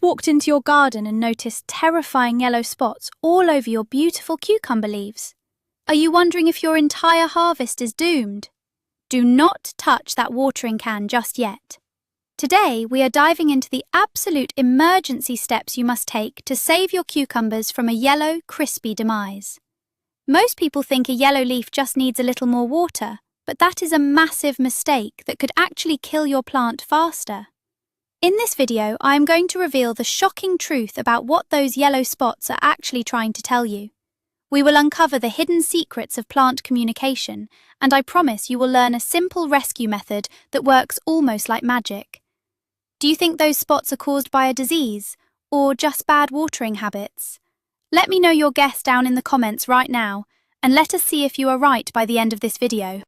just walked into your garden and noticed terrifying yellow spots all over your beautiful cucumber leaves? Are you wondering if your entire harvest is doomed? Do not touch that watering can just yet. Today, we are diving into the absolute emergency steps you must take to save your cucumbers from a yellow, crispy demise. Most people think a yellow leaf just needs a little more water, but that is a massive mistake that could actually kill your plant faster. In this video, I am going to reveal the shocking truth about what those yellow spots are actually trying to tell you. We will uncover the hidden secrets of plant communication, and I promise you will learn a simple rescue method that works almost like magic. Do you think those spots are caused by a disease, or just bad watering habits? Let me know your guess down in the comments right now, and let us see if you are right by the end of this video.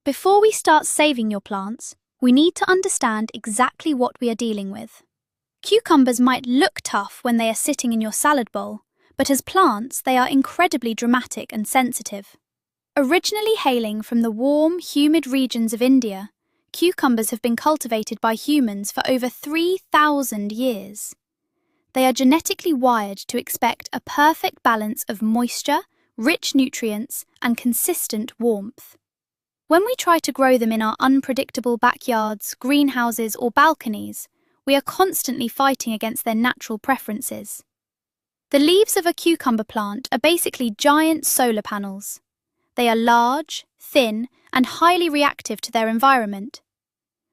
Before we start saving your plants, we need to understand exactly what we are dealing with. Cucumbers might look tough when they are sitting in your salad bowl, but as plants, they are incredibly dramatic and sensitive. Originally hailing from the warm, humid regions of India, cucumbers have been cultivated by humans for over 3,000 years. They are genetically wired to expect a perfect balance of moisture, rich nutrients, and consistent warmth. When we try to grow them in our unpredictable backyards, greenhouses, or balconies, we are constantly fighting against their natural preferences. The leaves of a cucumber plant are basically giant solar panels. They are large, thin, and highly reactive to their environment.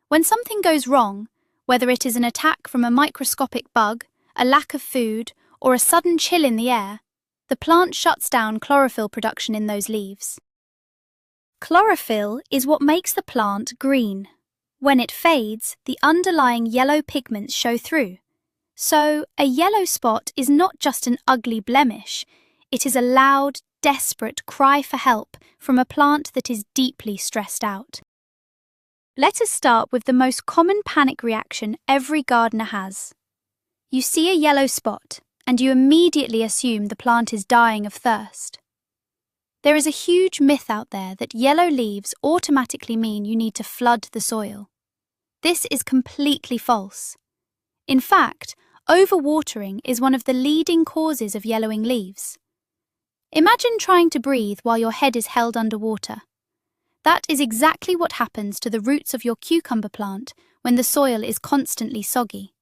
When something goes wrong, whether it is an attack from a microscopic bug, a lack of food, or a sudden chill in the air, the plant shuts down chlorophyll production in those leaves. Chlorophyll is what makes the plant green. When it fades, the underlying yellow pigments show through. So, a yellow spot is not just an ugly blemish, it is a loud, desperate cry for help from a plant that is deeply stressed out. Let us start with the most common panic reaction every gardener has. You see a yellow spot, and you immediately assume the plant is dying of thirst. There is a huge myth out there that yellow leaves automatically mean you need to flood the soil. This is completely false. In fact, overwatering is one of the leading causes of yellowing leaves. Imagine trying to breathe while your head is held underwater. That is exactly what happens to the roots of your cucumber plant when the soil is constantly soggy.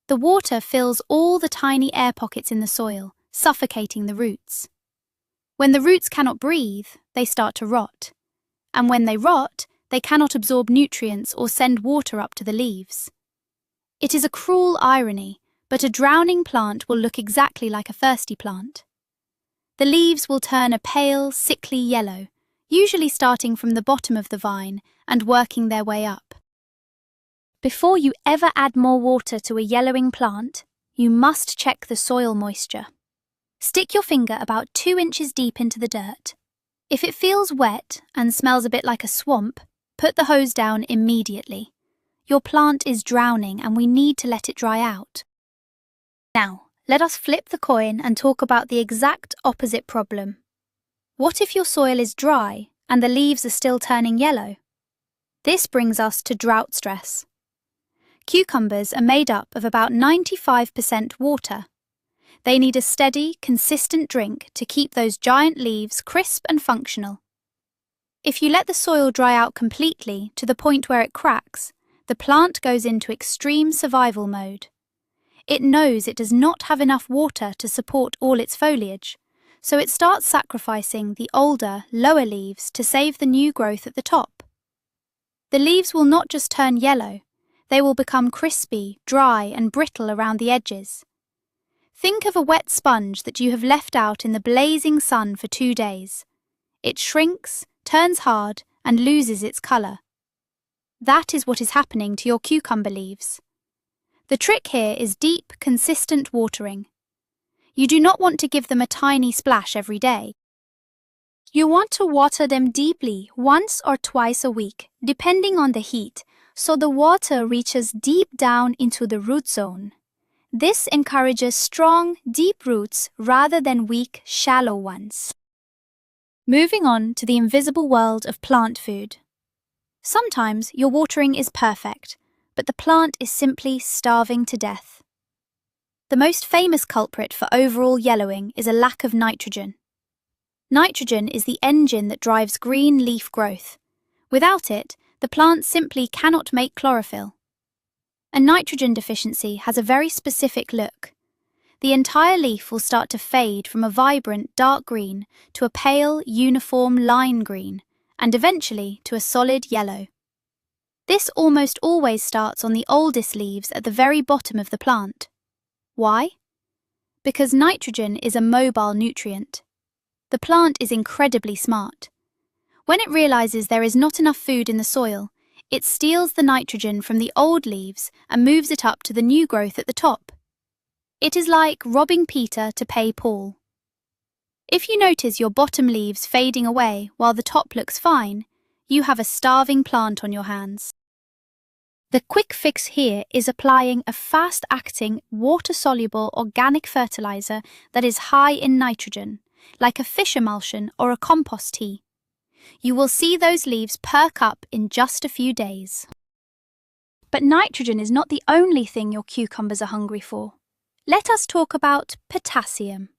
The water fills all the tiny air pockets in the soil, suffocating the roots. When the roots cannot breathe, they start to rot. And when they rot, they cannot absorb nutrients or send water up to the leaves. It is a cruel irony, but a drowning plant will look exactly like a thirsty plant. The leaves will turn a pale, sickly yellow, usually starting from the bottom of the vine and working their way up. Before you ever add more water to a yellowing plant, you must check the soil moisture. Stick your finger about 2 inches deep into the dirt. If it feels wet and smells a bit like a swamp, put the hose down immediately. Your plant is drowning and we need to let it dry out. Now, let us flip the coin and talk about the exact opposite problem. What if your soil is dry and the leaves are still turning yellow? This brings us to drought stress. Cucumbers are made up of about 95% water. They need a steady, consistent drink to keep those giant leaves crisp and functional. If you let the soil dry out completely to the point where it cracks, the plant goes into extreme survival mode. It knows it does not have enough water to support all its foliage, so it starts sacrificing the older, lower leaves to save the new growth at the top. The leaves will not just turn yellow, they will become crispy, dry, and brittle around the edges. Think of a wet sponge that you have left out in the blazing sun for 2 days. It shrinks, turns hard, and loses its colour. That is what is happening to your cucumber leaves. The trick here is deep, consistent watering. You do not want to give them a tiny splash every day. You want to water them deeply once or twice a week, depending on the heat, so the water reaches deep down into the root zone. This encourages strong, deep roots rather than weak, shallow ones. Moving on to the invisible world of plant food. Sometimes your watering is perfect, but the plant is simply starving to death. The most famous culprit for overall yellowing is a lack of nitrogen. Nitrogen is the engine that drives green leaf growth. Without it, the plant simply cannot make chlorophyll. A nitrogen deficiency has a very specific look. The entire leaf will start to fade from a vibrant dark green to a pale, uniform lime green, and eventually to a solid yellow. This almost always starts on the oldest leaves at the very bottom of the plant. Why? Because nitrogen is a mobile nutrient. The plant is incredibly smart. When it realizes there is not enough food in the soil, it steals the nitrogen from the old leaves and moves it up to the new growth at the top. It is like robbing Peter to pay Paul. If you notice your bottom leaves fading away while the top looks fine, you have a starving plant on your hands. The quick fix here is applying a fast-acting, water-soluble organic fertilizer that is high in nitrogen, like a fish emulsion or a compost tea. You will see those leaves perk up in just a few days. But nitrogen is not the only thing your cucumbers are hungry for. Let us talk about potassium.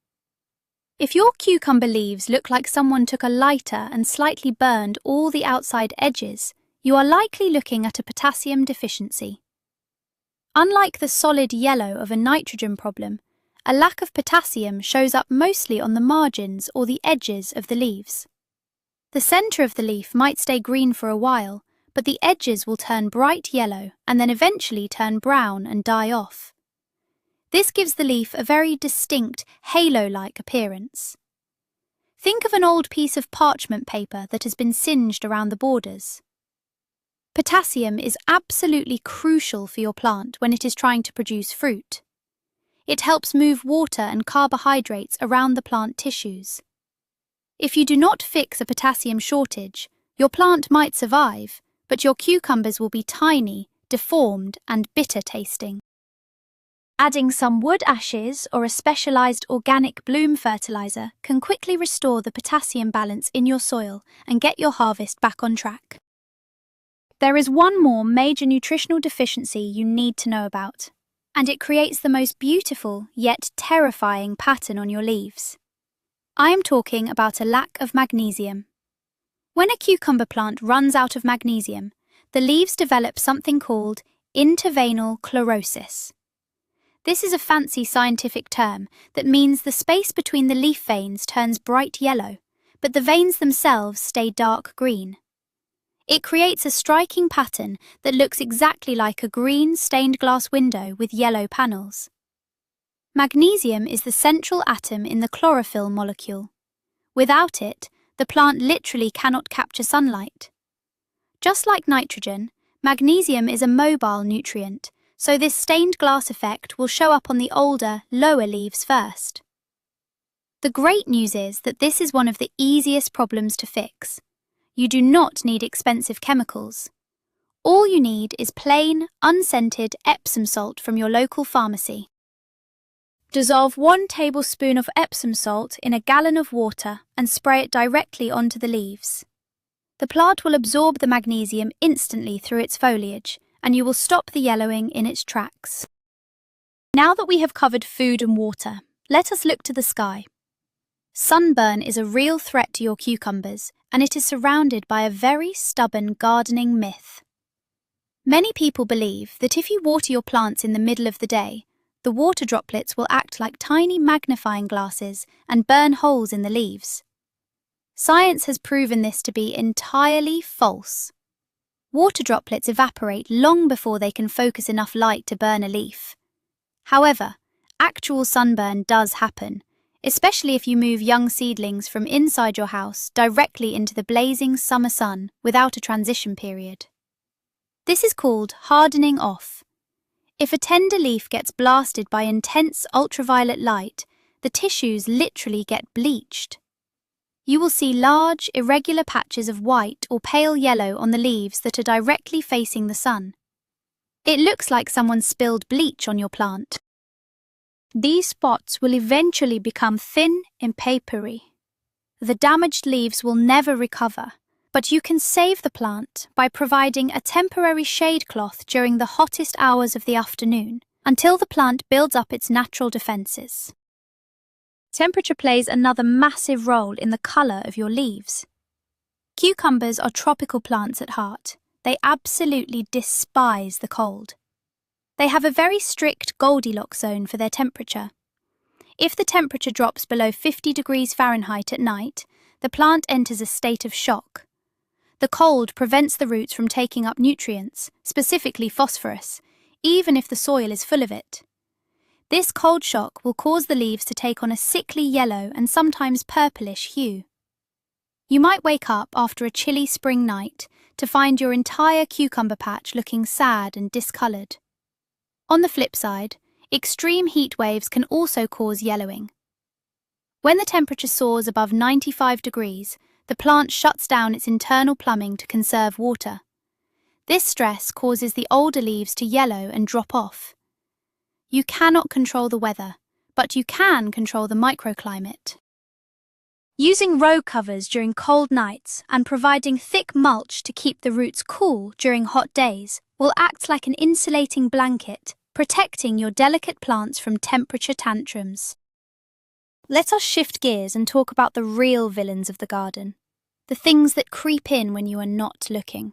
If your cucumber leaves look like someone took a lighter and slightly burned all the outside edges, you are likely looking at a potassium deficiency. Unlike the solid yellow of a nitrogen problem, a lack of potassium shows up mostly on the margins or the edges of the leaves. The center of the leaf might stay green for a while, but the edges will turn bright yellow and then eventually turn brown and die off. This gives the leaf a very distinct, halo-like appearance. Think of an old piece of parchment paper that has been singed around the borders. Potassium is absolutely crucial for your plant when it is trying to produce fruit. It helps move water and carbohydrates around the plant tissues. If you do not fix a potassium shortage, your plant might survive, but your cucumbers will be tiny, deformed, and bitter tasting. Adding some wood ashes or a specialized organic bloom fertilizer can quickly restore the potassium balance in your soil and get your harvest back on track. There is one more major nutritional deficiency you need to know about, and it creates the most beautiful yet terrifying pattern on your leaves. I am talking about a lack of magnesium. When a cucumber plant runs out of magnesium, the leaves develop something called interveinal chlorosis. This is a fancy scientific term that means the space between the leaf veins turns bright yellow, but the veins themselves stay dark green. It creates a striking pattern that looks exactly like a green stained glass window with yellow panels. Magnesium is the central atom in the chlorophyll molecule. Without it, the plant literally cannot capture sunlight. Just like nitrogen, magnesium is a mobile nutrient, so this stained glass effect will show up on the older, lower leaves first. The great news is that this is one of the easiest problems to fix. You do not need expensive chemicals. All you need is plain, unscented Epsom salt from your local pharmacy. Dissolve 1 tablespoon of Epsom salt in a gallon of water and spray it directly onto the leaves. The plant will absorb the magnesium instantly through its foliage, and you will stop the yellowing in its tracks. Now that we have covered food and water, let us look to the sky. Sunburn is a real threat to your cucumbers, and it is surrounded by a very stubborn gardening myth. Many people believe that if you water your plants in the middle of the day, the water droplets will act like tiny magnifying glasses and burn holes in the leaves. Science has proven this to be entirely false. Water droplets evaporate long before they can focus enough light to burn a leaf. However, actual sunburn does happen, especially if you move young seedlings from inside your house directly into the blazing summer sun without a transition period. This is called hardening off. If a tender leaf gets blasted by intense ultraviolet light, the tissues literally get bleached. You will see large, irregular patches of white or pale yellow on the leaves that are directly facing the sun. It looks like someone spilled bleach on your plant. These spots will eventually become thin and papery. The damaged leaves will never recover, but you can save the plant by providing a temporary shade cloth during the hottest hours of the afternoon, until the plant builds up its natural defenses. Temperature plays another massive role in the colour of your leaves. Cucumbers are tropical plants at heart. They absolutely despise the cold. They have a very strict Goldilocks zone for their temperature. If the temperature drops below 50 degrees Fahrenheit at night, the plant enters a state of shock. The cold prevents the roots from taking up nutrients, specifically phosphorus, even if the soil is full of it. This cold shock will cause the leaves to take on a sickly yellow and sometimes purplish hue. You might wake up after a chilly spring night to find your entire cucumber patch looking sad and discoloured. On the flip side, extreme heat waves can also cause yellowing. When the temperature soars above 95 degrees, the plant shuts down its internal plumbing to conserve water. This stress causes the older leaves to yellow and drop off. You cannot control the weather, but you can control the microclimate. Using row covers during cold nights and providing thick mulch to keep the roots cool during hot days will act like an insulating blanket, protecting your delicate plants from temperature tantrums. Let us shift gears and talk about the real villains of the garden, the things that creep in when you are not looking.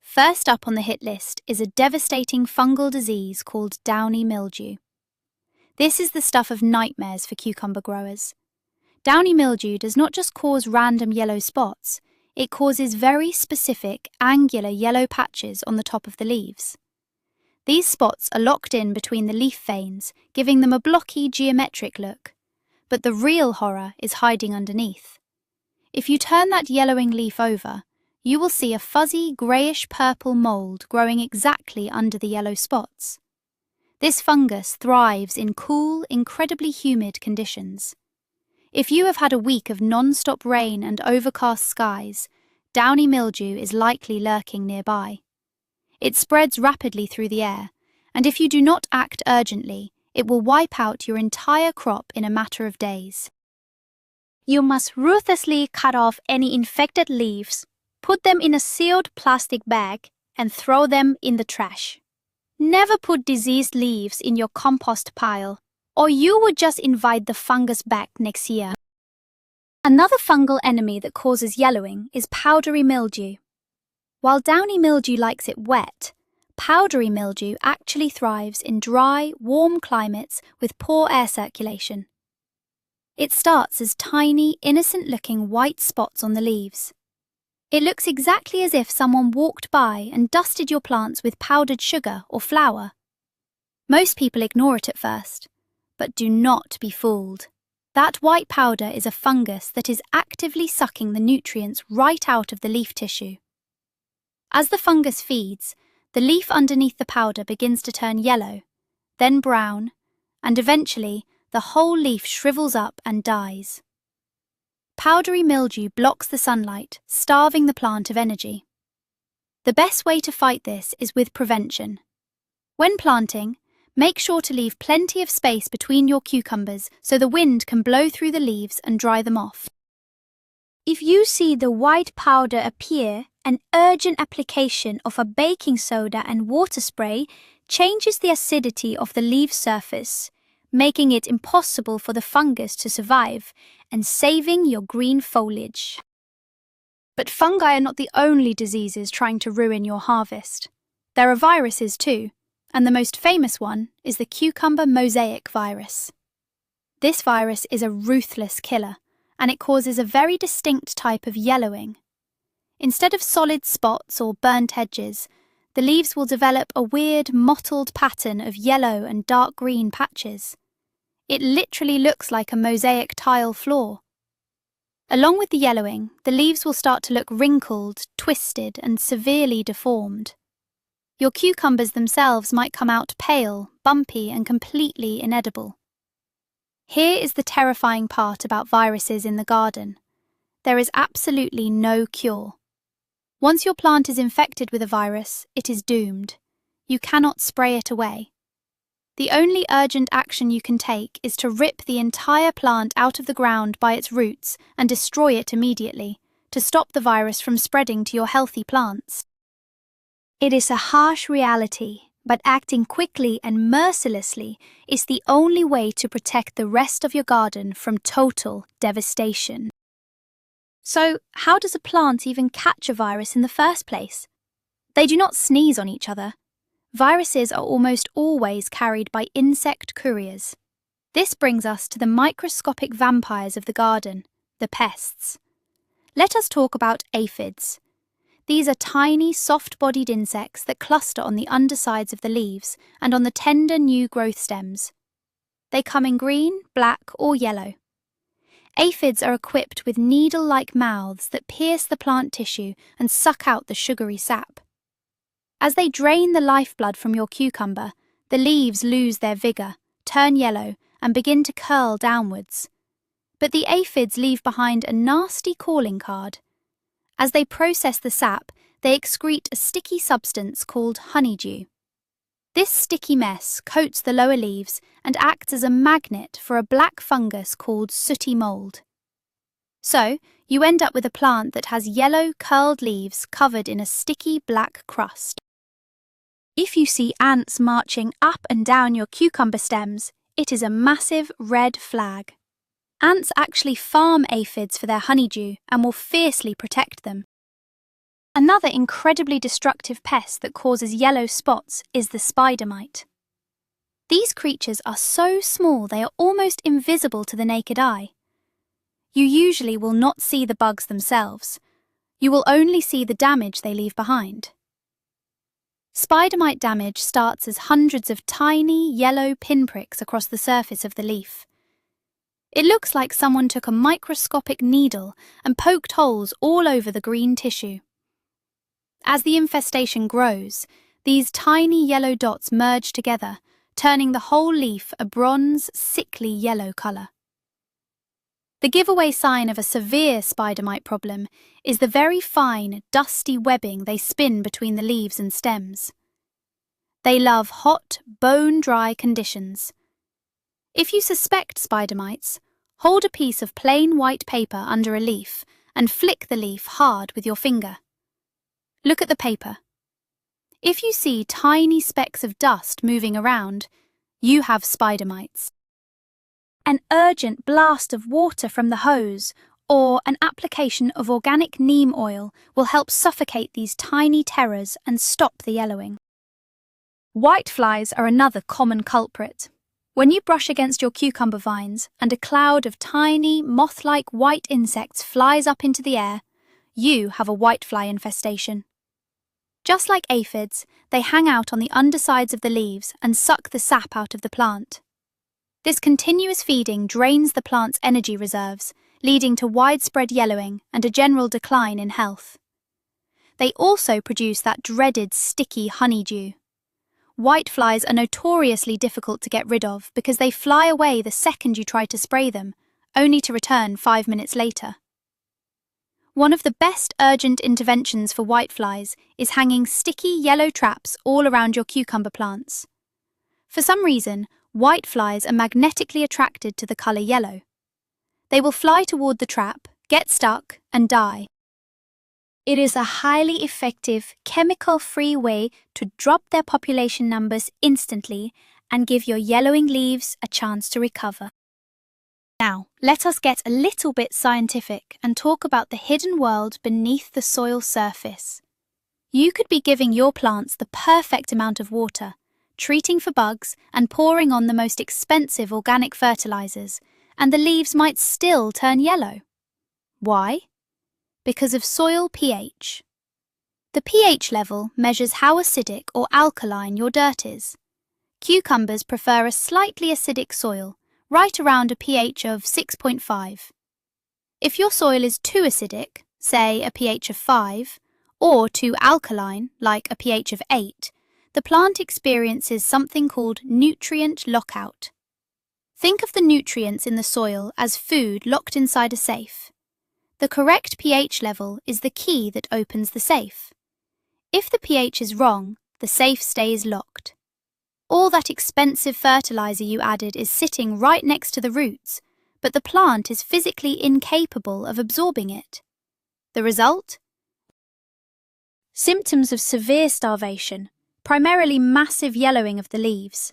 First up on the hit list is a devastating fungal disease called downy mildew. This is the stuff of nightmares for cucumber growers. Downy mildew does not just cause random yellow spots, it causes very specific, angular yellow patches on the top of the leaves. These spots are locked in between the leaf veins, giving them a blocky, geometric look. But the real horror is hiding underneath. If you turn that yellowing leaf over, you will see a fuzzy, greyish-purple mould growing exactly under the yellow spots. This fungus thrives in cool, incredibly humid conditions. If you have had a week of non-stop rain and overcast skies, downy mildew is likely lurking nearby. It spreads rapidly through the air, and if you do not act urgently, it will wipe out your entire crop in a matter of days. You must ruthlessly cut off any infected leaves, put them in a sealed plastic bag, and throw them in the trash. Never put diseased leaves in your compost pile, or you would just invite the fungus back next year. Another fungal enemy that causes yellowing is powdery mildew. While downy mildew likes it wet, powdery mildew actually thrives in dry, warm climates with poor air circulation. It starts as tiny, innocent-looking white spots on the leaves. It looks exactly as if someone walked by and dusted your plants with powdered sugar or flour. Most people ignore it at first, but do not be fooled. That white powder is a fungus that is actively sucking the nutrients right out of the leaf tissue. As the fungus feeds, the leaf underneath the powder begins to turn yellow, then brown, and eventually the whole leaf shrivels up and dies. Powdery mildew blocks the sunlight, starving the plant of energy. The best way to fight this is with prevention. When planting, make sure to leave plenty of space between your cucumbers so the wind can blow through the leaves and dry them off. If you see the white powder appear, an urgent application of a baking soda and water spray changes the acidity of the leaf surface, making it impossible for the fungus to survive and saving your green foliage. But fungi are not the only diseases trying to ruin your harvest. There are viruses too, and the most famous one is the cucumber mosaic virus. This virus is a ruthless killer, and it causes a very distinct type of yellowing. Instead of solid spots or burnt edges, the leaves will develop a weird mottled pattern of yellow and dark green patches. It literally looks like a mosaic tile floor. Along with the yellowing, the leaves will start to look wrinkled, twisted, and severely deformed. Your cucumbers themselves might come out pale, bumpy, and completely inedible. Here is the terrifying part about viruses in the garden. There is absolutely no cure. Once your plant is infected with a virus, it is doomed. You cannot spray it away. The only urgent action you can take is to rip the entire plant out of the ground by its roots and destroy it immediately, to stop the virus from spreading to your healthy plants. It is a harsh reality, But acting quickly and mercilessly is the only way to protect the rest of your garden from total devastation. So, how does a plant even catch a virus in the first place? They do not sneeze on each other. Viruses are almost always carried by insect couriers. This brings us to the microscopic vampires of the garden, the pests. Let us talk about aphids. These are tiny, soft-bodied insects that cluster on the undersides of the leaves and on the tender new growth stems. They come in green, black, or yellow. Aphids are equipped with needle-like mouths that pierce the plant tissue and suck out the sugary sap. As they drain the lifeblood from your cucumber, the leaves lose their vigor, turn yellow, and begin to curl downwards. But the aphids leave behind a nasty calling card. As they process the sap, they excrete a sticky substance called honeydew. This sticky mess coats the lower leaves and acts as a magnet for a black fungus called sooty mold. So, you end up with a plant that has yellow, curled leaves covered in a sticky black crust. If you see ants marching up and down your cucumber stems, it is a massive red flag. Ants actually farm aphids for their honeydew and will fiercely protect them. Another incredibly destructive pest that causes yellow spots is the spider mite. These creatures are so small they are almost invisible to the naked eye. You usually will not see the bugs themselves. You will only see the damage they leave behind. Spider mite damage starts as hundreds of tiny, yellow pinpricks across the surface of the leaf. It looks like someone took a microscopic needle and poked holes all over the green tissue. As the infestation grows, these tiny yellow dots merge together, turning the whole leaf a bronze, sickly yellow colour. The giveaway sign of a severe spider mite problem is the very fine, dusty webbing they spin between the leaves and stems. They love hot, bone-dry conditions. If you suspect spider mites, hold a piece of plain white paper under a leaf and flick the leaf hard with your finger. Look at the paper. If you see tiny specks of dust moving around, you have spider mites. An urgent blast of water from the hose or an application of organic neem oil will help suffocate these tiny terrors and stop the yellowing. Whiteflies are another common culprit. When you brush against your cucumber vines and a cloud of tiny, moth-like white insects flies up into the air, you have a whitefly infestation. Just like aphids, they hang out on the undersides of the leaves and suck the sap out of the plant. This continuous feeding drains the plant's energy reserves, leading to widespread yellowing and a general decline in health. They also produce that dreaded sticky honeydew. Whiteflies are notoriously difficult to get rid of because they fly away the second you try to spray them, only to return 5 minutes later. One of the best urgent interventions for whiteflies is hanging sticky yellow traps all around your cucumber plants. For some reason, whiteflies are magnetically attracted to the colour yellow. They will fly toward the trap, get stuck, and die. It is a highly effective, chemical-free way to drop their population numbers instantly and give your yellowing leaves a chance to recover. Now, let us get a little bit scientific and talk about the hidden world beneath the soil surface. You could be giving your plants the perfect amount of water, treating for bugs and pouring on the most expensive organic fertilizers, and the leaves might still turn yellow. Why? Because of soil pH. The pH level measures how acidic or alkaline your dirt is. Cucumbers prefer a slightly acidic soil, right around a pH of 6.5. If your soil is too acidic, say a pH of 5, or too alkaline, like a pH of 8, the plant experiences something called nutrient lockout. Think of the nutrients in the soil as food locked inside a safe. The correct pH level is the key that opens the safe. If the pH is wrong, the safe stays locked. All that expensive fertilizer you added is sitting right next to the roots, but the plant is physically incapable of absorbing it. The result? Symptoms of severe starvation, primarily massive yellowing of the leaves.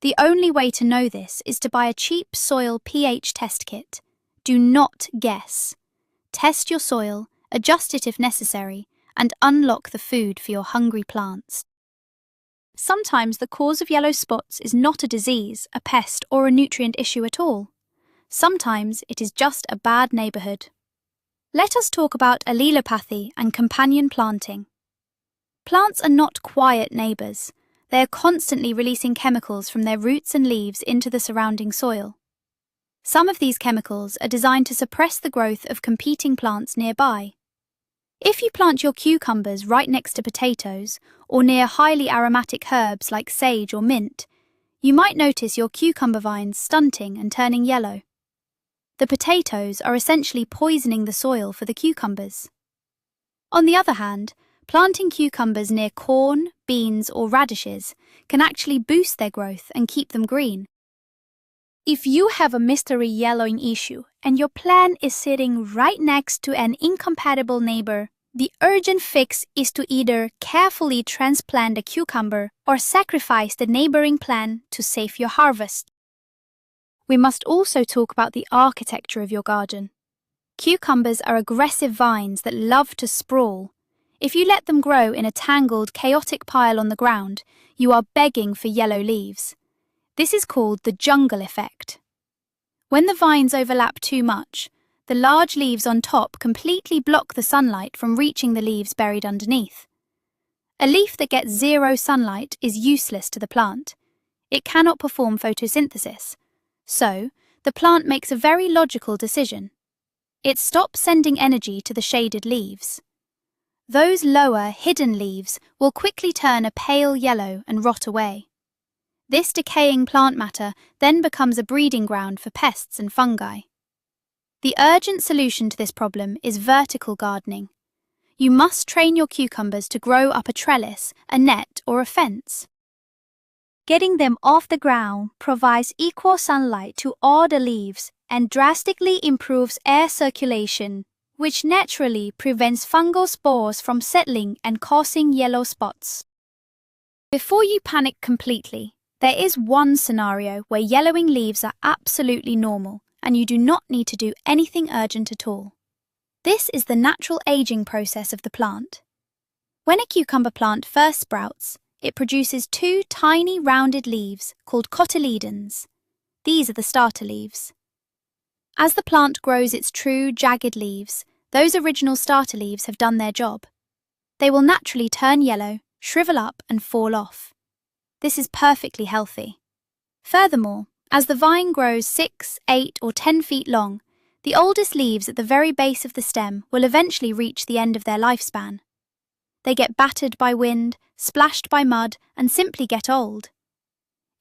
The only way to know this is to buy a cheap soil pH test kit. Do not guess. Test your soil, adjust it if necessary, and unlock the food for your hungry plants. Sometimes the cause of yellow spots is not a disease, a pest, or a nutrient issue at all. Sometimes it is just a bad neighborhood. Let us talk about allelopathy and companion planting. Plants are not quiet neighbors. They are constantly releasing chemicals from their roots and leaves into the surrounding soil. Some of these chemicals are designed to suppress the growth of competing plants nearby. If you plant your cucumbers right next to potatoes or near highly aromatic herbs like sage or mint, you might notice your cucumber vines stunting and turning yellow. The potatoes are essentially poisoning the soil for the cucumbers. On the other hand, planting cucumbers near corn, beans, or radishes can actually boost their growth and keep them green. If you have a mystery yellowing issue and your plant is sitting right next to an incompatible neighbor, the urgent fix is to either carefully transplant a cucumber or sacrifice the neighboring plant to save your harvest. We must also talk about the architecture of your garden. Cucumbers are aggressive vines that love to sprawl. If you let them grow in a tangled, chaotic pile on the ground, you are begging for yellow leaves. This is called the jungle effect. When the vines overlap too much, the large leaves on top completely block the sunlight from reaching the leaves buried underneath. A leaf that gets zero sunlight is useless to the plant. It cannot perform photosynthesis. So, the plant makes a very logical decision. It stops sending energy to the shaded leaves. Those lower, hidden leaves will quickly turn a pale yellow and rot away. This decaying plant matter then becomes a breeding ground for pests and fungi. The urgent solution to this problem is vertical gardening. You must train your cucumbers to grow up a trellis, a net, or a fence. Getting them off the ground provides equal sunlight to all the leaves and drastically improves air circulation, which naturally prevents fungal spores from settling and causing yellow spots. Before you panic completely, there is one scenario where yellowing leaves are absolutely normal and you do not need to do anything urgent at all. This is the natural aging process of the plant. When a cucumber plant first sprouts, it produces two tiny rounded leaves called cotyledons. These are the starter leaves. As the plant grows its true jagged leaves, those original starter leaves have done their job. They will naturally turn yellow, shrivel up and fall off. This is perfectly healthy. Furthermore, as the vine grows 6, 8 or 10 feet long, the oldest leaves at the very base of the stem will eventually reach the end of their lifespan. They get battered by wind, splashed by mud, and simply get old.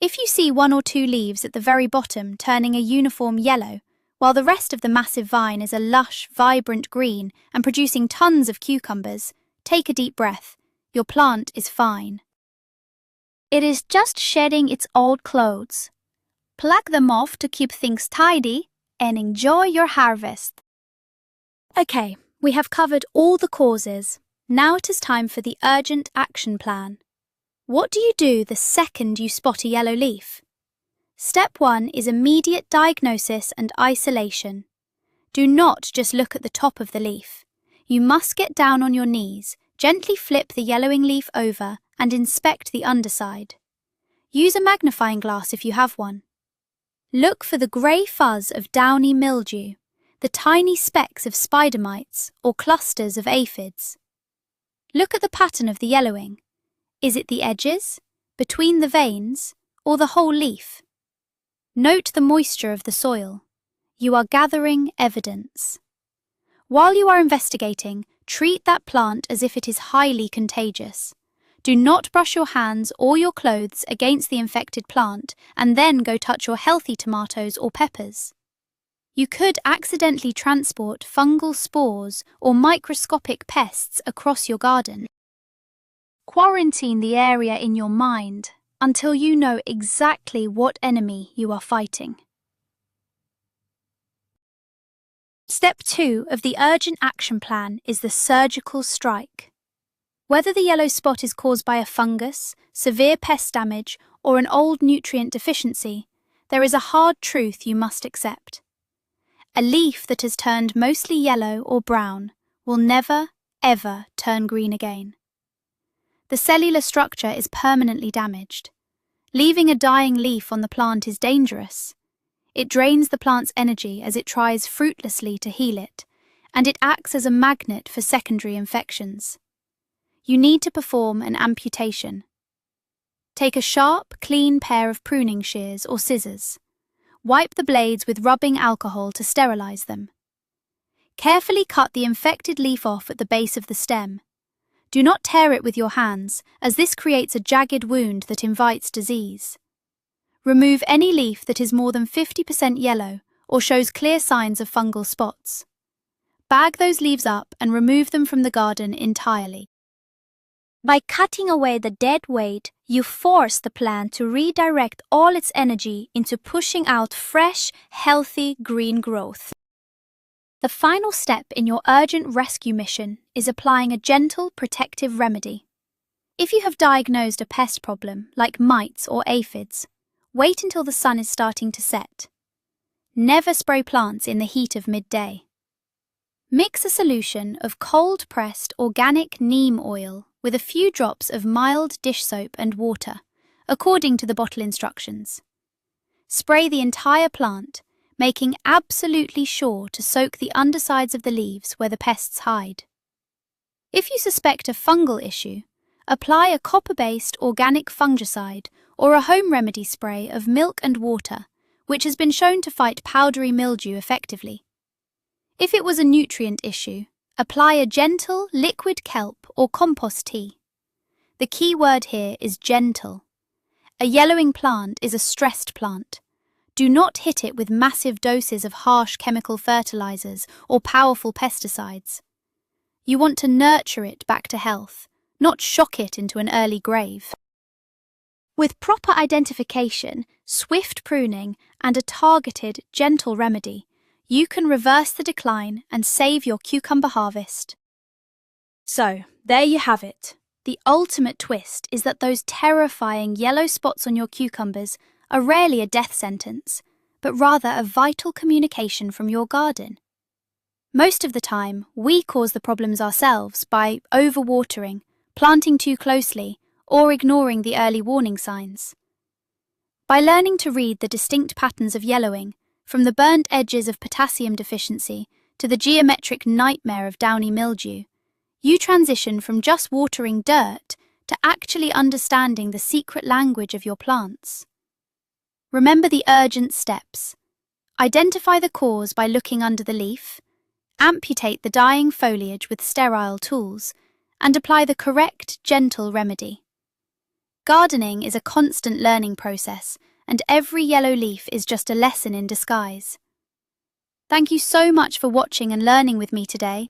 If you see 1 or 2 leaves at the very bottom turning a uniform yellow, while the rest of the massive vine is a lush, vibrant green and producing tons of cucumbers, take a deep breath. Your plant is fine. It is just shedding its old clothes. Pluck them off to keep things tidy and enjoy your harvest. Okay, we have covered all the causes. Now it is time for the urgent action plan. What do you do the second you spot a yellow leaf? Step 1 is immediate diagnosis and isolation. Do not just look at the top of the leaf. You must get down on your knees, gently flip the yellowing leaf over and inspect the underside. Use a magnifying glass if you have one. Look for the grey fuzz of downy mildew, the tiny specks of spider mites or clusters of aphids. Look at the pattern of the yellowing. Is it the edges, between the veins, or the whole leaf? Note the moisture of the soil. You are gathering evidence. While you are investigating, treat that plant as if it is highly contagious. Do not brush your hands or your clothes against the infected plant and then go touch your healthy tomatoes or peppers. You could accidentally transport fungal spores or microscopic pests across your garden. Quarantine the area in your mind until you know exactly what enemy you are fighting. Step 2 of the urgent action plan is the surgical strike. Whether the yellow spot is caused by a fungus, severe pest damage, or an old nutrient deficiency, there is a hard truth you must accept. A leaf that has turned mostly yellow or brown will never, ever turn green again. The cellular structure is permanently damaged. Leaving a dying leaf on the plant is dangerous. It drains the plant's energy as it tries fruitlessly to heal it, and it acts as a magnet for secondary infections. You need to perform an amputation. Take a sharp, clean pair of pruning shears or scissors. Wipe the blades with rubbing alcohol to sterilize them. Carefully cut the infected leaf off at the base of the stem. Do not tear it with your hands, as this creates a jagged wound that invites disease. Remove any leaf that is more than 50% yellow or shows clear signs of fungal spots. Bag those leaves up and remove them from the garden entirely. By cutting away the dead weight, you force the plant to redirect all its energy into pushing out fresh, healthy green growth. The final step in your urgent rescue mission is applying a gentle, protective remedy. If you have diagnosed a pest problem, like mites or aphids, wait until the sun is starting to set. Never spray plants in the heat of midday. Mix a solution of cold-pressed organic neem oil with a few drops of mild dish soap and water, according to the bottle instructions. Spray the entire plant, making absolutely sure to soak the undersides of the leaves where the pests hide. If you suspect a fungal issue, apply a copper-based organic fungicide or a home remedy spray of milk and water, which has been shown to fight powdery mildew effectively. If it was a nutrient issue, apply a gentle liquid kelp or compost tea. The key word here is gentle. A yellowing plant is a stressed plant. Do not hit it with massive doses of harsh chemical fertilizers or powerful pesticides. You want to nurture it back to health, not shock it into an early grave. With proper identification, swift pruning, and a targeted, gentle remedy, you can reverse the decline and save your cucumber harvest. So, there you have it. The ultimate twist is that those terrifying yellow spots on your cucumbers are rarely a death sentence, but rather a vital communication from your garden. Most of the time, we cause the problems ourselves by overwatering, planting too closely, or ignoring the early warning signs. By learning to read the distinct patterns of yellowing, from the burnt edges of potassium deficiency to the geometric nightmare of downy mildew, you transition from just watering dirt to actually understanding the secret language of your plants. Remember the urgent steps. Identify the cause by looking under the leaf, amputate the dying foliage with sterile tools, and apply the correct, gentle remedy. Gardening is a constant learning process, and every yellow leaf is just a lesson in disguise. Thank you so much for watching and learning with me today.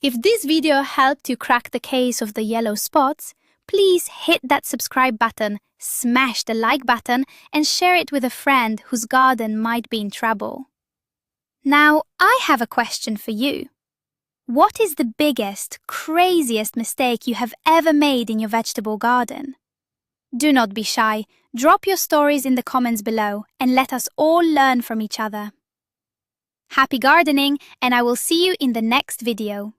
If this video helped you crack the case of the yellow spots, please hit that subscribe button, smash the like button, and share it with a friend whose garden might be in trouble. Now, I have a question for you. What is the biggest, craziest mistake you have ever made in your vegetable garden? Do not be shy. Drop your stories in the comments below and let us all learn from each other. Happy gardening, and I will see you in the next video.